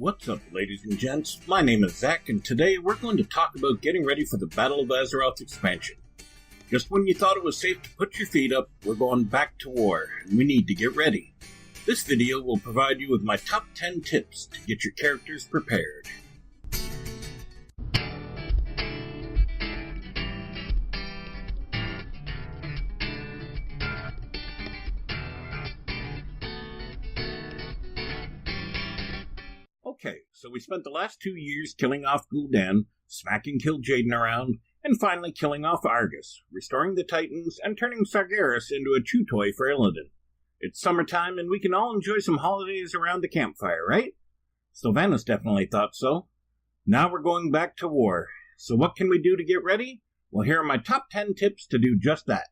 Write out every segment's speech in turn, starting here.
What's up, ladies and gents? My name is Zach, and today we're going to talk about getting ready for the Battle of Azeroth expansion. Just when you thought it was safe to put your feet up, we're going back to war, and we need to get ready. This video will provide you with my top 10 tips to get your characters prepared. Okay, so we spent the last 2 years killing off Gul'dan, smacking Kil'jaeden around, and finally killing off Argus, restoring the Titans, and turning Sargeras into a chew toy for Illidan. It's summertime, and we can all enjoy some holidays around the campfire, right? Sylvanas definitely thought so. Now we're going back to war. So what can we do to get ready? Well, here are my top 10 tips to do just that.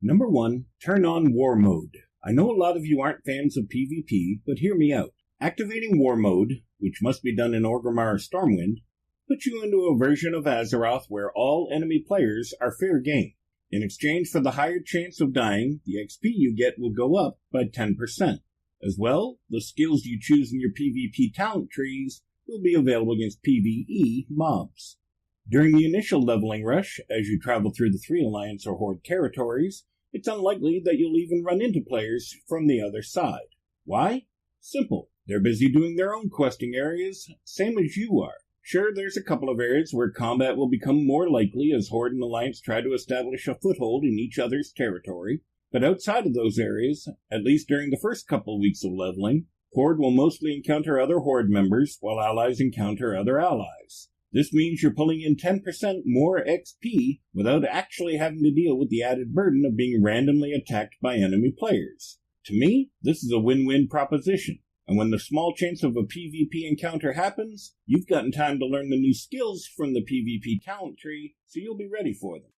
Number 1, turn on War Mode. I know a lot of you aren't fans of PvP, but hear me out. Activating War Mode, which must be done in Orgrimmar or Stormwind, puts you into a version of Azeroth where all enemy players are fair game. In exchange for the higher chance of dying, the XP you get will go up by 10%. As well, the skills you choose in your PvP talent trees will be available against PvE mobs. During the initial leveling rush, as you travel through the 3 Alliance or Horde territories, it's unlikely that you'll even run into players from the other side. Why? Simple. They're busy doing their own questing areas, same as you are. Sure, there's a couple of areas where combat will become more likely as Horde and Alliance try to establish a foothold in each other's territory, but outside of those areas, at least during the first couple weeks of leveling, Horde will mostly encounter other Horde members, while allies encounter other allies. This means you're pulling in 10% more XP without actually having to deal with the added burden of being randomly attacked by enemy players. To me, this is a win-win proposition. And when the small chance of a PvP encounter happens, you've gotten time to learn the new skills from the PvP talent tree, so you'll be ready for them.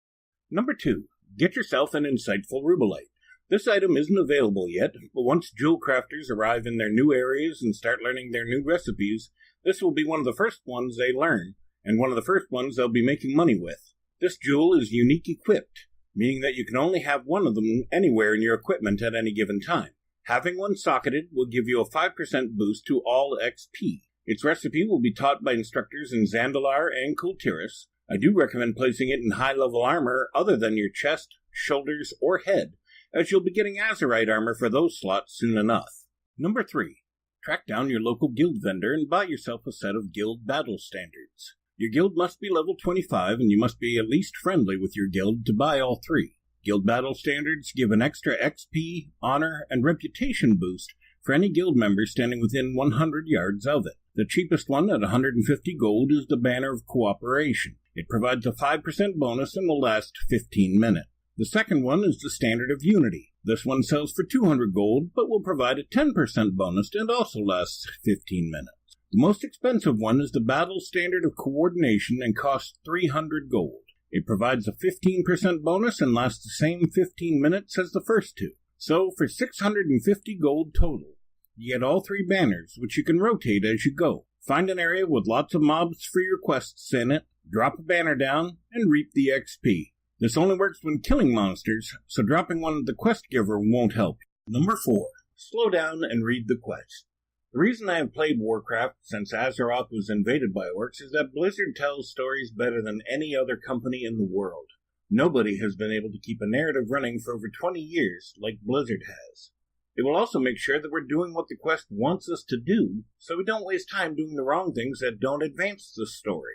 Number 2, get yourself an insightful rubellite. This item isn't available yet, but once jewel crafters arrive in their new areas and start learning their new recipes, this will be one of the first ones they learn, and one of the first ones they'll be making money with. This jewel is unique equipped, meaning that you can only have one of them anywhere in your equipment at any given time. Having one socketed will give you a 5% boost to all XP. Its recipe will be taught by instructors in Zandalar and Kultiris. I do recommend placing it in high-level armor other than your chest, shoulders, or head, as you'll be getting Azerite armor for those slots soon enough. Number 3. Track down your local guild vendor and buy yourself a set of guild battle standards. Your guild must be level 25, and you must be at least friendly with your guild to buy all 3. Guild battle standards give an extra XP, honor, and reputation boost for any guild member standing within 100 yards of it. The cheapest one at 150 gold is the Banner of Cooperation. It provides a 5% bonus and will last 15 minutes. The second one is the Standard of Unity. This one sells for 200 gold, but will provide a 10% bonus and also lasts 15 minutes. The most expensive one is the Battle Standard of Coordination and costs 300 gold. It provides a 15% bonus and lasts the same 15 minutes as the first 2. So, for 650 gold total, you get all 3 banners, which you can rotate as you go. Find an area with lots of mobs for your quests in it, drop a banner down, and reap the XP. This only works when killing monsters, so dropping one at the quest giver won't help. Number 4. Slow down and read the quest. The reason I have played Warcraft since Azeroth was invaded by orcs is that Blizzard tells stories better than any other company in the world. Nobody has been able to keep a narrative running for over 20 years like Blizzard has. It will also make sure that we're doing what the quest wants us to do, so we don't waste time doing the wrong things that don't advance the story.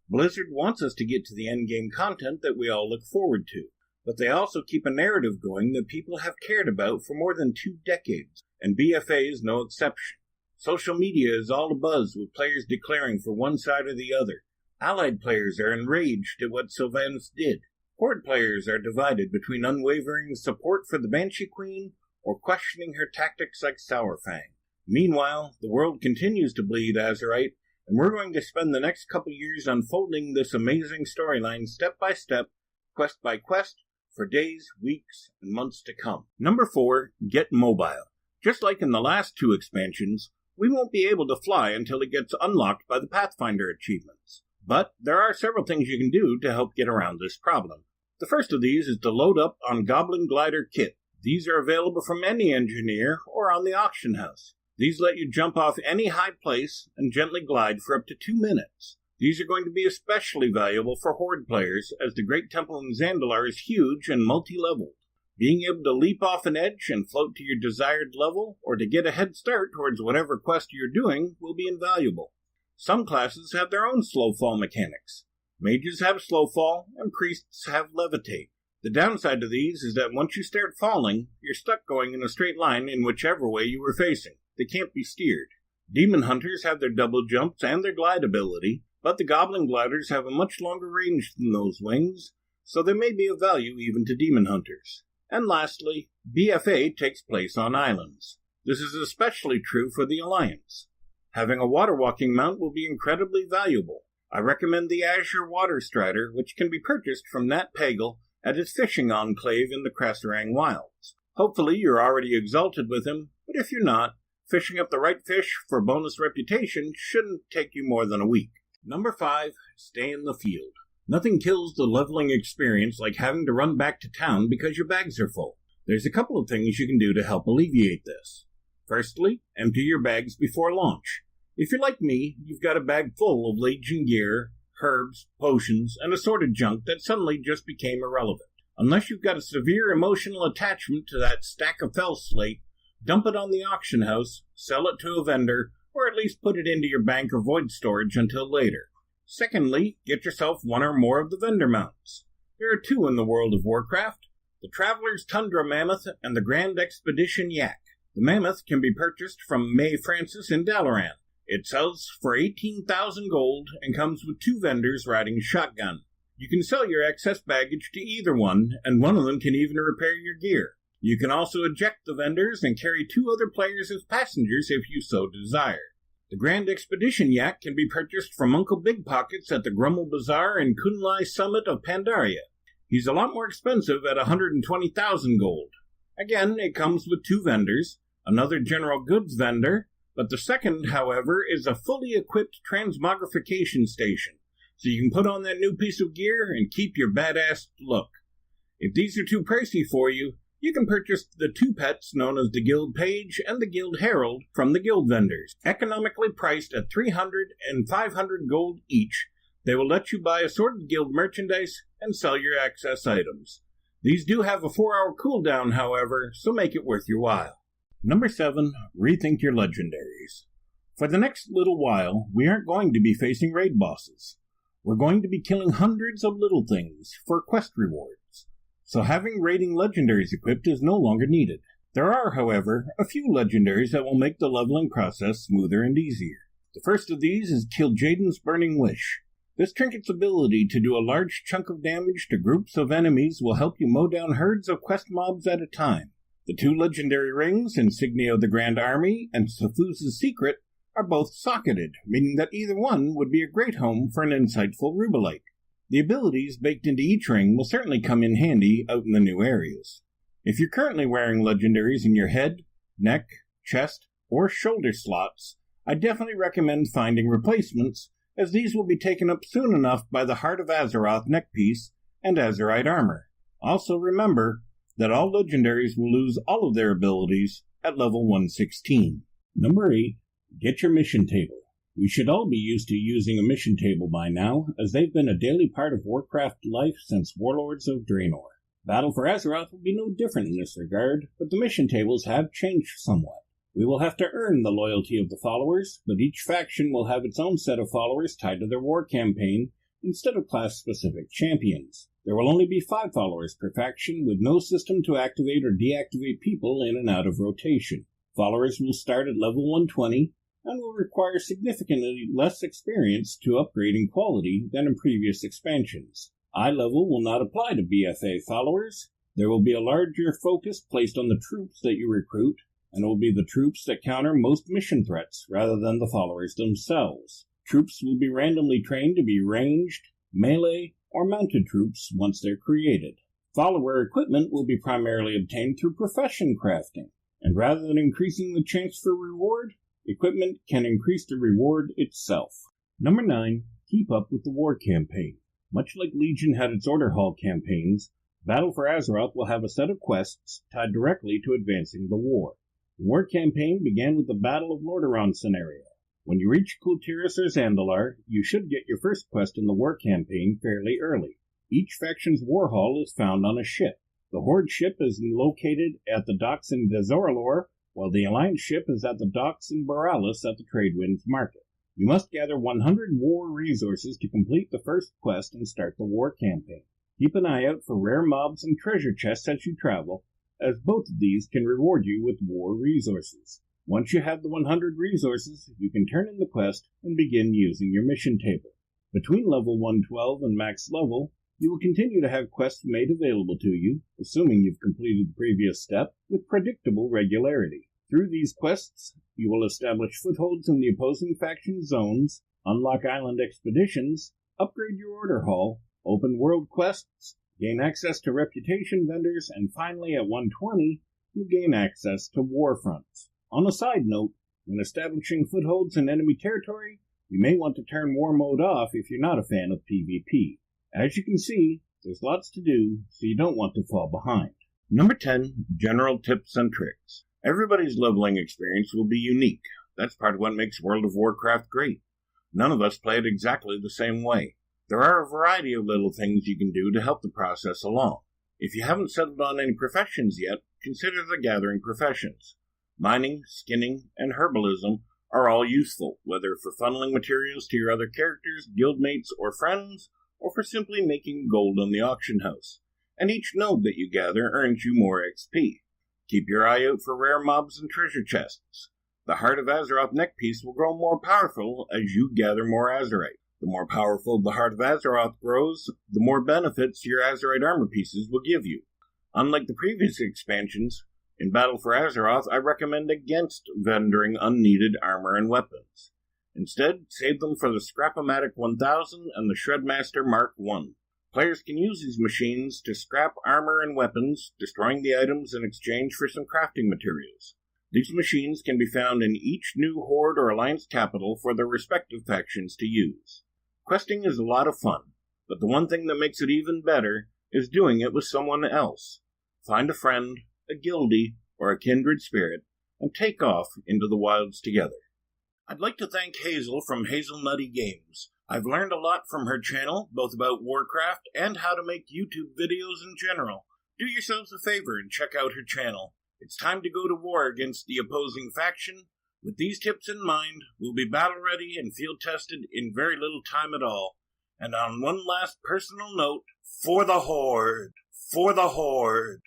Blizzard wants us to get to the endgame content that we all look forward to, but they also keep a narrative going that people have cared about for more than 2 decades, and BFA is no exception. Social media is all abuzz with players declaring for one side or the other. Allied players are enraged at what Sylvanas did. Horde players are divided between unwavering support for the Banshee Queen or questioning her tactics like Sourfang. Meanwhile, the world continues to bleed Azerite, and we're going to spend the next couple years unfolding this amazing storyline step by step, quest by quest, for days, weeks, and months to come. Number 4, get mobile. Just like in the last 2 expansions, we won't be able to fly until it gets unlocked by the Pathfinder achievements. But there are several things you can do to help get around this problem. The first of these is to load up on Goblin Glider Kit. These are available from any engineer or on the auction house. These let you jump off any high place and gently glide for up to 2 minutes. These are going to be especially valuable for Horde players, as the Great Temple in Zandalar is huge and multi-leveled. Being able to leap off an edge and float to your desired level, or to get a head start towards whatever quest you're doing, will be invaluable. Some classes have their own slow fall mechanics. Mages have slow fall, and priests have levitate. The downside to these is that once you start falling, you're stuck going in a straight line in whichever way you were facing. They can't be steered. Demon hunters have their double jumps and their glide ability, but the goblin gliders have a much longer range than those wings, so they may be of value even to demon hunters. And lastly, BFA takes place on islands. This is especially true for the Alliance. Having a water walking mount will be incredibly valuable. I recommend the Azure Water Strider, which can be purchased from Nat Pagel at his fishing enclave in the Krasarang Wilds. Hopefully you're already exalted with him, but if you're not, fishing up the right fish for bonus reputation shouldn't take you more than a week. Number 5, stay in the field. Nothing kills the leveling experience like having to run back to town because your bags are full. There's a couple of things you can do to help alleviate this. Firstly, empty your bags before launch. If you're like me, you've got a bag full of Legion gear, herbs, potions, and assorted junk that suddenly just became irrelevant. Unless you've got a severe emotional attachment to that stack of fell slate, dump it on the auction house, sell it to a vendor, or at least put it into your bank or void storage until later. Secondly, get yourself one or more of the vendor mounts. There are 2 in the world of Warcraft, the Traveler's Tundra Mammoth and the Grand Expedition Yak. The Mammoth can be purchased from May Francis in Dalaran. It sells for 18,000 gold and comes with 2 vendors riding a shotgun. You can sell your excess baggage to either one, and one of them can even repair your gear. You can also eject the vendors and carry 2 other players as passengers if you so desire. The Grand Expedition Yak can be purchased from Uncle Big Pockets at the Grummel Bazaar in Kunlai Summit of Pandaria. He's a lot more expensive at 120,000 gold. Again, it comes with 2 vendors, another general goods vendor, but the second, however, is a fully equipped transmogrification station, so you can put on that new piece of gear and keep your badass look. If these are too pricey for you, you can purchase the 2 pets known as the Guild Page and the Guild Herald from the guild vendors. Economically priced at 300 and 500 gold each, they will let you buy assorted guild merchandise and sell your excess items. These do have a 4-hour cooldown, however, so make it worth your while. Number 7, rethink your legendaries. For the next little while, we aren't going to be facing raid bosses. We're going to be killing hundreds of little things for quest rewards. So having raiding legendaries equipped is no longer needed. There are, however, a few legendaries that will make the leveling process smoother and easier. The first of these is Kil'jaeden's Burning Wish. This trinket's ability to do a large chunk of damage to groups of enemies will help you mow down herds of quest mobs at a time. The 2 legendary rings, Insignia of the Grand Army and Safuz's Secret, are both socketed, meaning that either one would be a great home for an insightful rubellite. The abilities baked into each ring will certainly come in handy out in the new areas. If you're currently wearing legendaries in your head, neck, chest, or shoulder slots, I definitely recommend finding replacements, as these will be taken up soon enough by the Heart of Azeroth neckpiece and Azerite armor. Also remember that all legendaries will lose all of their abilities at level 116. Number 8. Get your mission table. We should all be used to using a mission table by now, as they've been a daily part of Warcraft life since Warlords of Draenor. Battle for Azeroth will be no different in this regard, but the mission tables have changed somewhat. We will have to earn the loyalty of the followers, but each faction will have its own set of followers tied to their war campaign instead of class-specific champions. There will only be 5 followers per faction, with no system to activate or deactivate people in and out of rotation. Followers will start at level 120, and will require significantly less experience to upgrade in quality than in previous expansions. Eye level will not apply to BFA followers. There will be a larger focus placed on the troops that you recruit, and it will be the troops that counter most mission threats rather than the followers themselves. Troops will be randomly trained to be ranged, melee, or mounted troops once they're created. Follower equipment will be primarily obtained through profession crafting, and rather than increasing the chance for reward, equipment can increase the reward itself. Number 9. Keep up with the war campaign. Much like Legion had its Order Hall campaigns, Battle for Azeroth will have a set of quests tied directly to advancing the war. The war campaign began with the Battle of Lordaeron scenario. When you reach Kultiris or Zandalar, you should get your first quest in the war campaign fairly early. Each faction's war hall is found on a ship. The Horde ship is located at the docks in Dazoralor, while the Alliance ship is at the docks in Boralis at the Tradewinds Market. You must gather 100 war resources to complete the first quest and start the war campaign. Keep an eye out for rare mobs and treasure chests as you travel, as both of these can reward you with war resources. Once you have the 100 resources, you can turn in the quest and begin using your mission table. Between level 112 and max level, you will continue to have quests made available to you, assuming you've completed the previous step, with predictable regularity. Through these quests, you will establish footholds in the opposing faction zones, unlock island expeditions, upgrade your order hall, open world quests, gain access to reputation vendors, and finally at 120, you gain access to war fronts. On a side note, when establishing footholds in enemy territory, you may want to turn war mode off if you're not a fan of PvP. As you can see, there's lots to do, so you don't want to fall behind. Number 10, General Tips and Tricks. Everybody's leveling experience will be unique. That's part of what makes World of Warcraft great. None of us play it exactly the same way. There are a variety of little things you can do to help the process along. If you haven't settled on any professions yet, consider the gathering professions. Mining, skinning, and herbalism are all useful, whether for funneling materials to your other characters, guildmates, or friends, or for simply making gold on the auction house. And each node that you gather earns you more XP. Keep your eye out for rare mobs and treasure chests. The Heart of Azeroth neckpiece will grow more powerful as you gather more Azerite. The more powerful the Heart of Azeroth grows, the more benefits your Azerite armor pieces will give you. Unlike the previous expansions, in Battle for Azeroth, I recommend against vendoring unneeded armor and weapons. Instead, save them for the Scrap-O-Matic 1000 and the Shredmaster Mark I. Players can use these machines to scrap armor and weapons, destroying the items in exchange for some crafting materials. These machines can be found in each new Horde or Alliance capital for their respective factions to use. Questing is a lot of fun, but the one thing that makes it even better is doing it with someone else. Find a friend, a guildie, or a kindred spirit, and take off into the wilds together. I'd like to thank Hazel from HazelNutty Games. I've learned a lot from her channel, both about Warcraft and how to make YouTube videos in general. Do yourselves a favor and check out her channel. It's time to go to war against the opposing faction. With these tips in mind, we'll be battle-ready and field-tested in very little time at all. And on one last personal note, for the Horde! For the Horde!